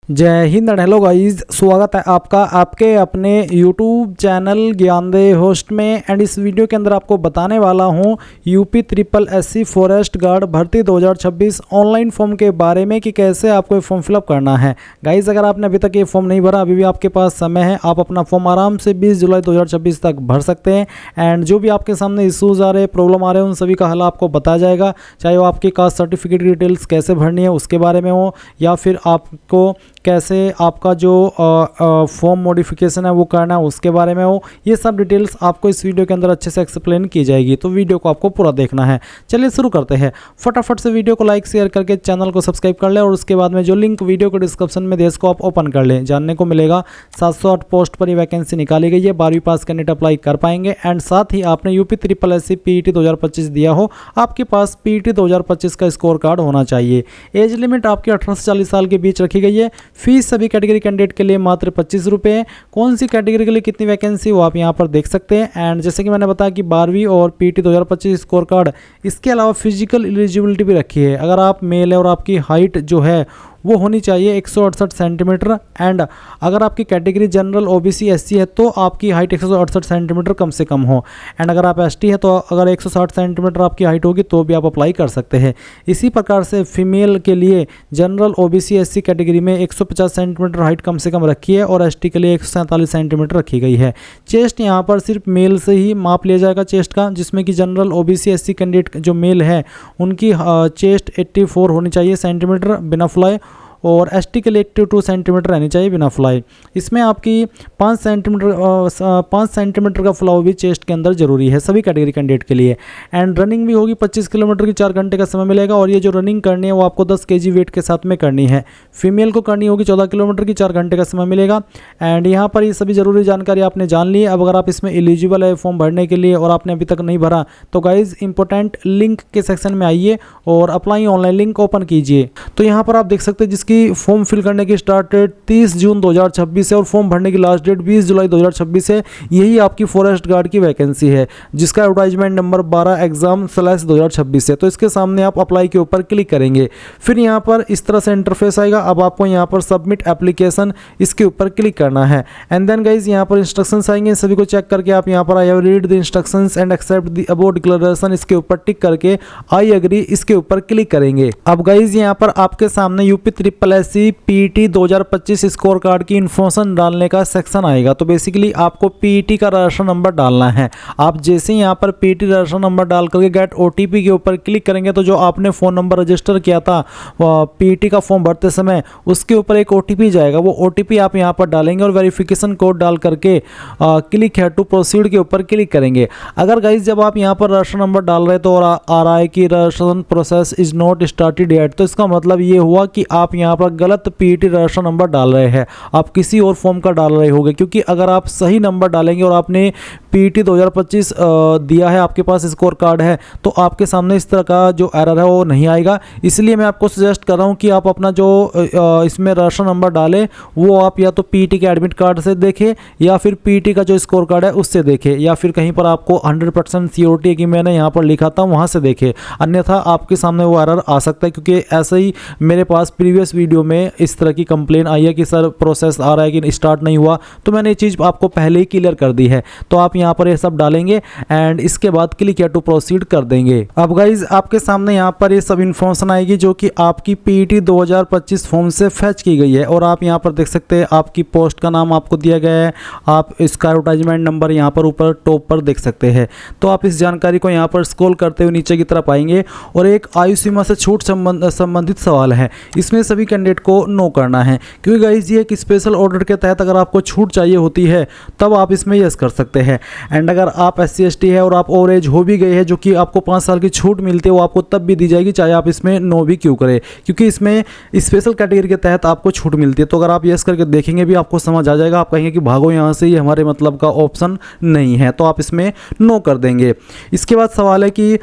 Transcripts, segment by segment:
जय Hind and hello guys, स्वागत है आपका आपके अपने YouTube चैनल ज्ञानदेह होस्ट में। एंड इस वीडियो के अंदर आपको बताने वाला हूं UP triple SC forest guard भर्ती 2026 ऑनलाइन फॉर्म के बारे में कि कैसे आपको ये फॉर्म फिलअप करना है। गाइस, अगर आपने अभी तक ये फॉर्म नहीं भरा, अभी भी आपके पास समय है, आप अपना फॉर्म आराम से 20 जुलाई 2026 तक भर सकते हैं। एंड जो भी आपके सामने इशूज़ आ रहे हैं, प्रॉब्लम आ रहे हैं, उन सभी का हल आपको बताया जाएगा। चाहे वो आपकी कास्ट सर्टिफिकेट डिटेल्स कैसे भरनी है उसके बारे में हो, या फिर आपको कैसे आपका जो फॉर्म मॉडिफिकेशन है वो करना है उसके बारे में हो, ये सब डिटेल्स आपको इस वीडियो के अंदर अच्छे से एक्सप्लेन की जाएगी। तो वीडियो को आपको पूरा देखना है। चलिए शुरू करते हैं। फटाफट से वीडियो को लाइक शेयर करके चैनल को सब्सक्राइब कर लें, और उसके बाद में जो लिंक वीडियो को डिस्क्रिप्शन में दे इसको आप ओपन कर लें। जानने को मिलेगा 708 पोस्ट पर ये वैकेंसी निकाली गई है। 12वीं पास कैंडिडेट अप्लाई कर पाएंगे। एंड साथ ही आपने यूपी ट्रिपल एससी पीईटी 2025 दिया हो, आपके पास पीईटी 2025 का स्कोर कार्ड होना चाहिए। एज लिमिट आपकी 18 से 40 साल के बीच रखी गई है। फीस सभी कैटेगरी कैंडिडेट के लिए मात्र 25 रुपये है। कौन सी कैटेगरी के लिए कितनी वैकेंसी वो आप यहाँ पर देख सकते हैं। एंड जैसे कि मैंने बताया कि 12वीं और पीटी 2025 स्कोर कार्ड, इसके अलावा फिजिकल एलिजिबिलिटी भी रखी है। अगर आप मेल है और आपकी हाइट जो है वो होनी चाहिए 168 सेंटीमीटर। एंड अगर आपकी कैटेगरी जनरल ओबीसी एससी है तो आपकी हाइट 168 सेंटीमीटर कम से कम हो। एंड अगर आप एसटी है तो अगर 160 सेंटीमीटर आपकी हाइट होगी तो भी आप अप्लाई कर सकते हैं। इसी प्रकार से फीमेल के लिए जनरल ओबीसी एससी कैटेगरी में 150 सेंटीमीटर हाइट कम से कम रखी है, और एसटी के लिए 147 सेंटीमीटर रखी गई है। चेस्ट यहाँ पर सिर्फ मेल से ही माप लिया जाएगा चेस्ट का, जिसमें कि जनरल ओबीसी एससी कैंडिडेट जो मेल है उनकी चेस्ट 84 होनी चाहिए सेंटीमीटर बिना फ्लाई, और एसटी के लिए 82 सेंटीमीटर रहनी चाहिए बिना फ्लाई। इसमें आपकी 5 सेंटीमीटर का फ्लाव भी चेस्ट के अंदर जरूरी है सभी कैटेगरी कैंडिडेट के लिए। एंड रनिंग भी होगी 25 किलोमीटर की 4 घंटे का समय मिलेगा, और ये जो रनिंग करनी है वो आपको 10 kg वेट के साथ में करनी है। फीमेल को करनी होगी 14 किलोमीटर की 4 घंटे का समय मिलेगा। एंड यहाँ पर ये सभी जरूरी जानकारी आपने जान ली है। अब अगर आप इसमें एलिजिबल है फॉर्म भरने के लिए और आपने अभी तक नहीं भरा तो गाइज इंपॉर्टेंट लिंक के सेक्शन में आइए और अप्लाई ऑनलाइन लिंक ओपन कीजिए। तो यहाँ पर आप देख सकते हैं जिसकी फॉर्म फिल करने की स्टार्ट डेट 30 जून 2026 है और फॉर्म भरने की लास्ट डेट 20 जुलाई 2026 है। यही आपकी फॉरेस्ट गार्ड की वैकेंसी है, जिसका एडवर्टाइजमेंट नंबर 12 एग्जाम/2026 है। तो इसके सामने आप अप्लाई के ऊपर क्लिक करेंगे। फिर यहाँ पर इस तरह से इंटरफेस आएगा। अब आपको यहाँ पर सबमिट एप्लीकेशन, इसके ऊपर क्लिक करना है। एंड देन गाइज यहाँ पर इंस्ट्रक्शंस आएंगे, सभी को चेक करके आप यहाँ पर I have read the instructions and accept the above declaration, इसके ऊपर टिक करके आई एग्री इसके ऊपर क्लिक करेंगे। अब गाइज यहाँ पर आपके सामने UP triple SC PET 2025 score card की इन्फॉर्मेशन डालने का सेक्शन आएगा। तो बेसिकली आपको पीईटी का रजिस्टर नंबर डालना है। आप जैसे ही यहाँ पर पीईटी रजिस्टर नंबर डाल करके गेट ओटीपी के ऊपर क्लिक करेंगे तो जो आपने फ़ोन नंबर रजिस्टर किया था पीईटी का फॉर्म भरते समय, उसके ऊपर एक ओटीपी जाएगा। वो ओटीपी आप यहाँ पर डालेंगे और वेरिफिकेशन कोड डाल करके क्लिक है टू प्रोसीड के ऊपर क्लिक करेंगे। अगर गाइज जब आप यहाँ पर रजिस्टर नंबर डाल रहे तो आ रहा है कि registration process is not started yet, तो इसका मतलब ये हुआ कि आप यहाँ पर गलत पीईटी रजिस्टर नंबर डाल रहे हैं, आप किसी और फॉर्म का डाल रहे होंगे। क्योंकि अगर आप सही नंबर डालेंगे और आपने पीईटी 2025 दिया है, आपके पास स्कोर कार्ड है, तो आपके सामने इस तरह का जो एरर है वो नहीं आएगा। इसलिए मैं आपको सजेस्ट कर रहा हूं कि आप अपना जो इसमें रजिस्टर नंबर डालें वो आप या तो पीईटी के एडमिट कार्ड से देखें, या फिर पीईटी का जो स्कोर कार्ड है उससे देखें, या फिर कहीं पर आपको 100% श्योरिटी है कि मैंने यहाँ पर लिखा था वहाँ से देखें। अन्यथा आपके सामने वो एरर आ सकता है। क्योंकि ऐसे ही मेरे पास प्रीवियस वीडियो में इस तरह की कंप्लेन आई है कि सर प्रोसेस आ रहा है कि स्टार्ट नहीं हुआ, तो मैंने ये चीज़ आपको पहले ही क्लियर कर दी है। तो आप यहाँ पर ये सब डालेंगे एंड इसके बाद क्लिक या टू प्रोसीड कर देंगे। अब गाइज आपके सामने यहाँ पर ये सब इन्फॉर्मेशन आएगी जो कि आपकी पीईटी 2025 फॉर्म से फैच की गई है। और आप यहाँ पर देख सकते हैं आपकी पोस्ट का नाम आपको दिया गया है, आप इसका एडवर्टाइजमेंट नंबर यहाँ पर ऊपर टॉप पर देख सकते हैं। तो आप इस जानकारी को यहाँ पर स्क्रॉल करते हुए नीचे की तरफ आएंगे और एक आयु सीमा से छूट संबंधित सवाल है। इसमें सभी कैंडिडेट को नो करना है, क्योंकि गाइज ये एक स्पेशल ऑर्डर के तहत अगर आपको छूट चाहिए होती है तब आप इसमें यस कर सकते हैं। एंड अगर आप SC ST है और आप ओवर एज हो भी गए हैं, जो कि आपको 5 साल की छूट मिलती है, वो आपको तब भी दी जाएगी चाहे आप इसमें नो भी क्यों करें, क्योंकि इसमें स्पेशल कैटेगरी के तहत आपको छूट मिलती है। तो अगर आप यस करके देखेंगे भी आपको समझ आ जाएगा। आप कहेंगे कि भागो यहाँ से, ये हमारे मतलब का ऑप्शन नहीं है, तो आप इसमें नो कर देंगे। इसके बाद सवाल है कि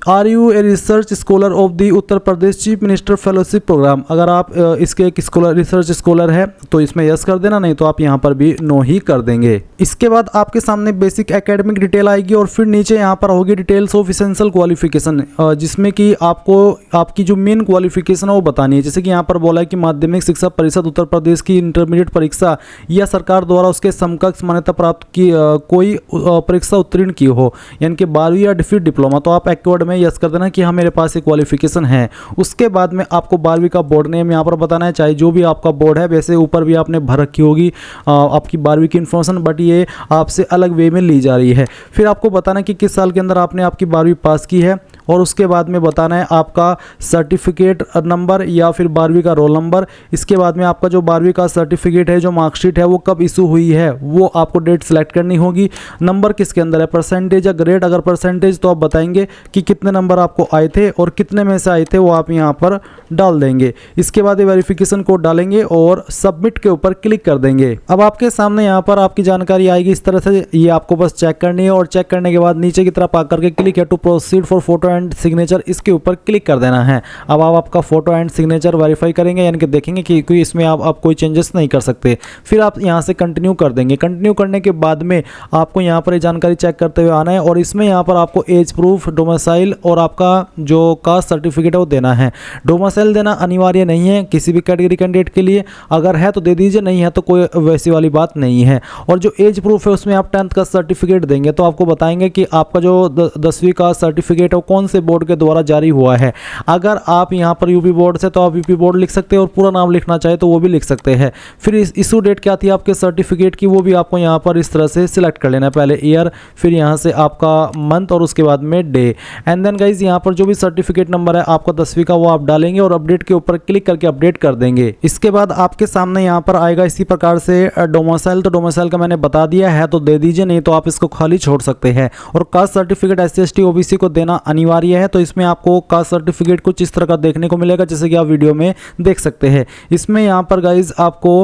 are you a research scholar of the Uttar Pradesh chief minister fellowship programme, अगर आप इसके एक रिसर्च स्कॉलर है तो इसमें यस कर देना, नहीं तो आप यहाँ पर भी नो ही कर देंगे। इसके बाद आपके सामने बेसिक एकेडमिक डिटेल आएगी और फिर नीचे यहाँ पर होगी डिटेल्स ऑफ एसेंशियल क्वालिफिकेशन, जिसमें कि आपको आपकी जो मेन क्वालिफिकेशन है वो बतानी है। जैसे कि यहाँ पर बोला है कि माध्यमिक शिक्षा परिषद उत्तर प्रदेश की इंटरमीडिएट परीक्षा या सरकार द्वारा उसके समकक्ष मान्यता प्राप्त की कोई परीक्षा उत्तीर्ण की हो, यानी कि 12वीं या फिर डिप्लोमा, तो आप एक वर्ड में यस कर देना कि हाँ मेरे पास ये क्वालिफिकेशन है। उसके बाद में आपको 12वीं का बोर्ड नेम यहाँ पर बताना है, चाहे जो भी आपका बोर्ड है, वैसे ऊपर भी आपने भर रखी होगी आपकी 12वीं की इन्फॉर्मेशन, बट ये आपसे अलग वे में ली जा रही है। फिर आपको बताना कि किस साल के अंदर आपने आपकी 12वीं पास की है, और उसके बाद में बताना है आपका सर्टिफिकेट नंबर या फिर 12वीं का रोल नंबर। इसके बाद में आपका जो 12वीं का सर्टिफिकेट है, जो मार्कशीट है, वो कब इशू हुई है वो आपको डेट सेलेक्ट करनी होगी। नंबर किसके अंदर है, परसेंटेज या ग्रेड, अगर परसेंटेज तो आप बताएंगे कि कितने नंबर आपको आए थे और कितने में से आए थे, वो आप यहाँ पर डाल देंगे। इसके बाद ये वेरिफिकेशन कोड डालेंगे और सबमिट के ऊपर क्लिक कर देंगे। अब आपके सामने यहाँ पर आपकी जानकारी आएगी इस तरह से, ये आपको बस चेक करनी है और चेक करने के बाद नीचे की तरफ आकर के क्लिक है to proceed for photo and signature, इसके ऊपर क्लिक कर देना है। अब आप आपका फोटो एंड सिग्नेचर वेरीफाई करेंगे, यानी कि देखेंगे कि इसमें आप कोई चेंजेस नहीं कर सकते। फिर आप यहाँ से कंटिन्यू कर देंगे। कंटिन्यू करने के बाद में आपको यहाँ पर ये जानकारी चेक करते हुए आना है और इसमें यहाँ पर आपको एज प्रूफ, डोमिसाइल और आपका जो कास्ट सर्टिफिकेट है वो देना है। डोमिसाइल देना अनिवार्य नहीं है किसी भी कैटेगरी कैंडिडेट के लिए, अगर है तो दे दीजिए, नहीं है तो कोई वैसी वाली बात नहीं है। और जो एज प्रूफ है उसमें आप 10th का सर्टिफिकेट देंगे, तो आपको बताएंगे कि आपका जो 10वीं का सर्टिफिकेट है वो कौन से बोर्ड के द्वारा जारी हुआ है। अगर आप यहाँ पर यूपी बोर्ड से तो आप यूपी बोर्ड लिख सकते हैं और पूरा नाम लिखना चाहे तो वो भी लिख सकते हैं। फिर इशू डेट क्या थी आपके सर्टिफिकेट की, वो भी आपको यहाँ पर इस तरह से सिलेक्ट कर लेना है, पहले ईयर, फिर यहाँ से आपका मंथ और उसके बाद में डे। एंड देन गाइज यहाँ पर जो भी सर्टिफिकेट नंबर है आपका 10वीं का वो आप डालेंगे और अपडेट के ऊपर क्लिक करके अपडेट कर देंगे। इसके बाद आपके सामने यहाँ पर आएगा इसी प्रकार से डोमिसाइल, तो डोमिसाइल का मैंने बता दिया है तो दे दीजिए, नहीं तो आप इसको खाली छोड़ सकते हैं। और कास्ट सर्टिफिकेट SC/ST OBC को देना अनिवार्य है, तो इसमें आपको कास्ट सर्टिफिकेट कुछ इस तरह का देखने को मिलेगा जैसे कि आप वीडियो में देख सकते हैं। इसमें यहाँ पर गाइज आपको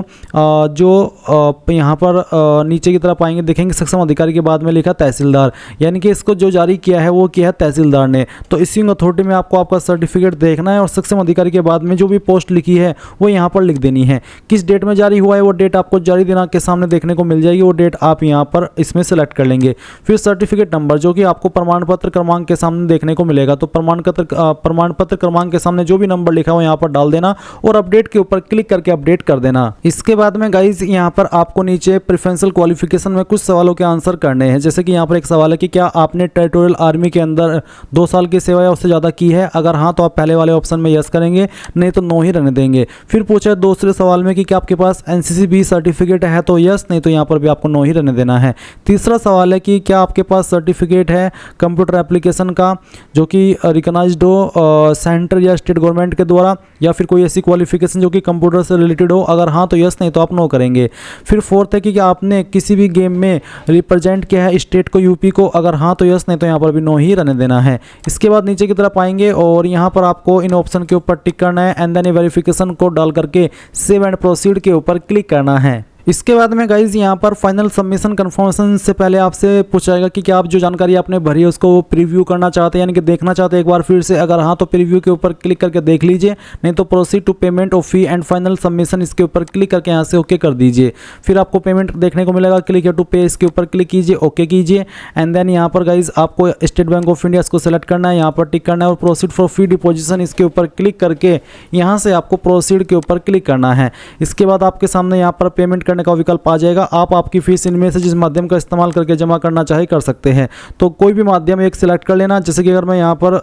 यहाँ पर नीचे की तरफ आएंगे, देखेंगे सक्षम अधिकारी के बाद में लिखा तहसीलदार, यानी कि इसको जो जारी किया है वो किया है तहसीलदार ने। तो इसिंग अथॉरिटी में आपको आपका सर्टिफिकेट देखना है और सक्षम अधिकारी के बाद में जो भी पोस्ट लिखी है वो यहाँ पर लिख देनी है। किस डेट में जारी हुआ है वो डेट आपको जारी दिनांक के सामने देखने को मिल जाएगी, वो डेट आप यहाँ पर इसमें सेलेक्ट कर लेंगे। फिर सर्टिफिकेट नंबर जो कि आपको प्रमाण पत्र क्रमांक के सामने देखने को मिलेगा, तो प्रमाण पत्र क्रमांक के सामने जो भी नंबर लिखा हो यहाँ पर डाल देना और अपडेट के ऊपर क्लिक करके अपडेट कर देना। इसके बाद में गाइज यहाँ पर आपको नीचे प्रेफरेंशियल क्वालिफिकेशन में कुछ सवालों के आंसर करने हैं। जैसे कि यहाँ पर एक सवाल है कि क्या आपने टेरिटोरियल आर्मी के अंदर 2 साल की सेवा या उससे ज़्यादा की है, अगर हाँ तो आप पहले वाले ऑप्शन में यस करेंगे, नहीं तो नो ही रहने देंगे। फिर पूछा दूसरे सवाल में कि क्या आपके पास NCC-B सर्टिफिकेट है, तो यस, नहीं तो यहाँ पर भी आपको नो ही रहने देना है। तीसरा सवाल है कि क्या आपके पास सर्टिफिकेट है कंप्यूटर एप्लीकेशन का जो कि रिकॉग्नाइज्ड हो सेंटर या स्टेट गवर्नमेंट के द्वारा, या फिर कोई ऐसी क्वालिफिकेशन जो कि कंप्यूटर से रिलेटेड हो, अगर हाँ तो यस, नहीं तो आप नो करेंगे। फिर फोर्थ है कि क्या आपने किसी भी गेम में रिप्रेजेंट किया है स्टेट को, यूपी को, अगर हाँ तो यस, नहीं तो यहाँ पर भी नो ही रहने देना है। इसके बाद नीचे की तरफ आएंगे और यहाँ पर आपको इन ऑप्शन के ऊपर टिक करना है एंड देन वेरिफिकेशन कोड डाल करके सेव एंड प्रोसीड के ऊपर क्लिक करना है। इसके बाद में गाइज यहाँ पर फाइनल सबमिशन कंफर्मेशन से पहले आपसे पूछाएगा कि क्या आप जो जानकारी आपने भरी है उसको प्रीव्यू करना चाहते हैं, यानी कि देखना चाहते हैं एक बार फिर से, अगर हाँ तो प्रीव्यू के ऊपर क्लिक करके देख लीजिए, नहीं तो proceed to payment of fee and final submission इसके ऊपर क्लिक करके यहाँ से ओके कर दीजिए। फिर आपको पेमेंट देखने को मिलेगा, क्लिक है टू पे, इसके ऊपर क्लिक कीजिए, ओके कीजिए। एंड देन यहाँ पर गाइज आपको स्टेट बैंक ऑफ इंडिया इसको सेलेक्ट करना है, यहाँ पर टिक करना है और प्रोसीड फॉर फी डिपोजिशन इसके ऊपर क्लिक करके यहाँ से आपको प्रोसीड के ऊपर क्लिक करना है। इसके बाद आपके सामने यहाँ पर पेमेंट करने का विकल्प आ जाएगा। आप आपकी फीस इनमें से जिस माध्यम का इस्तेमाल करके जमा करना चाहे कर सकते हैं, तो कोई भी माध्यम एक सिलेक्ट कर लेना। जैसे कि अगर मैं यहाँ पर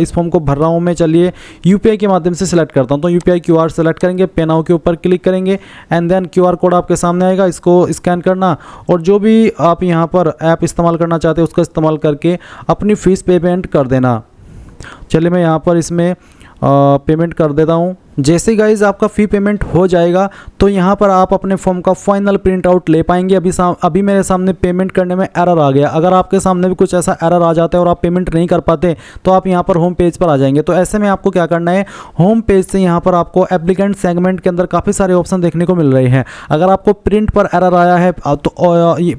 इस फॉर्म को भर रहा हूँ, मैं चलिए यूपीआई के माध्यम से सिलेक्ट करता हूँ, तो यूपीआई QR सेलेक्ट करेंगे, पे नाउ के ऊपर क्लिक करेंगे एंड देन QR कोड आपके सामने आएगा, इसको स्कैन करना और जो भी आप यहाँ पर ऐप इस्तेमाल करना चाहते हैं उसका इस्तेमाल करके अपनी फ़ीस पेमेंट कर देना। चलिए मैं यहाँ पर इसमें पेमेंट कर देता हूँ। जैसे गाइज आपका फ़ी पेमेंट हो जाएगा तो यहाँ पर आप अपने फॉर्म का फाइनल प्रिंट आउट ले पाएंगे। अभी मेरे सामने पेमेंट करने में एरर आ गया। अगर आपके सामने भी कुछ ऐसा एरर आ जाता है और आप पेमेंट नहीं कर पाते तो आप यहाँ पर होम पेज पर आ जाएंगे। तो ऐसे में आपको क्या करना है, होम पेज से यहाँ पर आपको एप्लीकेंट सेगमेंट के अंदर काफ़ी सारे ऑप्शन देखने को मिल रहे हैं। अगर आपको प्रिंट पर एरर आया है तो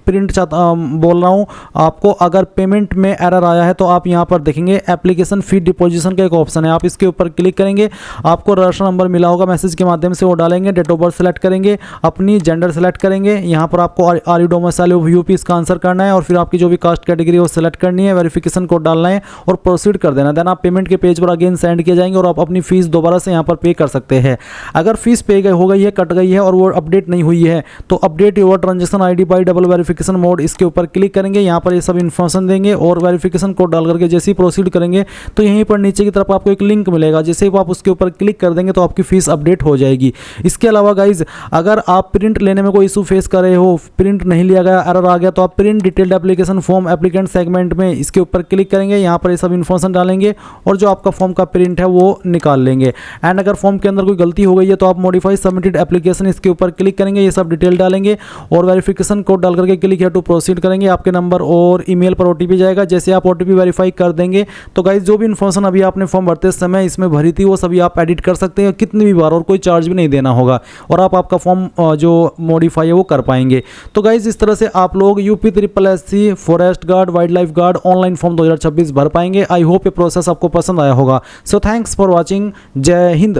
प्रिंट बोल रहा हूँ आपको, अगर पेमेंट में एरर आया है तो आप यहाँ पर देखेंगे एप्लीकेशन फ़ी डिपोजिशन का एक ऑप्शन है, आप इसके ऊपर क्लिक करेंगे, आपको राशन नंबर मिला होगा मैसेज के माध्यम से वो डालेंगे, डेट ऑफ बर्थ सेलेक्ट करेंगे, अपनी जेंडर सेलेक्ट करेंगे, यहाँ पर आपको are you domicile of UP इसका आंसर करना है और फिर आपकी जो भी कास्ट कैटेगरी है वो सेलेक्ट करनी है, वेरिफिकेशन कोड डालना है और प्रोसीड कर देना। देन आप पेमेंट के पेज पर अगेन सेंड किए जाएंगे और आप अपनी फीस दोबारा से यहाँ पर पे कर सकते हैं। अगर फीस पे हो गई है, कट गई है और वो अपडेट नहीं हुई है तो update your transaction ID bye double verification mode, इसके ऊपर क्लिक करेंगे। यहाँ पर ये सब इन्फॉर्मेशन देंगे और वेरिफिकेशन कोड डाल करके जैसे ही प्रोसीड करेंगे तो यहीं पर नीचे की तरफ आपको एक लिंक मिलेगा, जैसे ही आप उसके ऊपर क्लिक कर देंगे तो आपकी फीस अपडेट हो जाएगी। इसके अलावा गाइज अगर आप प्रिंट लेने में कोई इशू फेस कर रहे हो, प्रिंट नहीं लिया गया, एरर आ गया, तो आप print detailed application form applicant segment में इसके ऊपर क्लिक करेंगे। यहाँ पर ये सब इन्फॉर्मेशन डालेंगे और जो आपका फॉर्म का प्रिंट है वो निकाल लेंगे। एंड अगर फॉर्म के अंदर कोई गलती हो गई है तो आप मॉडिफाई सबमिटेड एप्लीकेशन इसके ऊपर क्लिक करेंगे, ये सब डिटेल डालेंगे और वेरिफिकेशन कोड डाल करके क्लिक है टू प्रोसीड करेंगे। आपके नंबर और ईमेल पर ओटीपी जाएगा। जैसे आप ओटीपी वेरीफाई कर देंगे तो गाइज जो भी इन्फॉर्मेशन अभी आपने फॉर्म भरते समय इसमें भरी थी वो सभी आप एडिट कर सकते हैं कितनी भी बार और कोई चार्ज भी नहीं देना होगा और आप आपका फॉर्म जो मॉडिफाई है वो कर पाएंगे। तो गाइज इस तरह से आप लोग UP SSC forest guard wild life guard online form 2026 भर पाएंगे। आई होप ये प्रोसेस आपको पसंद आया होगा। So thanks for watching. जय हिंद।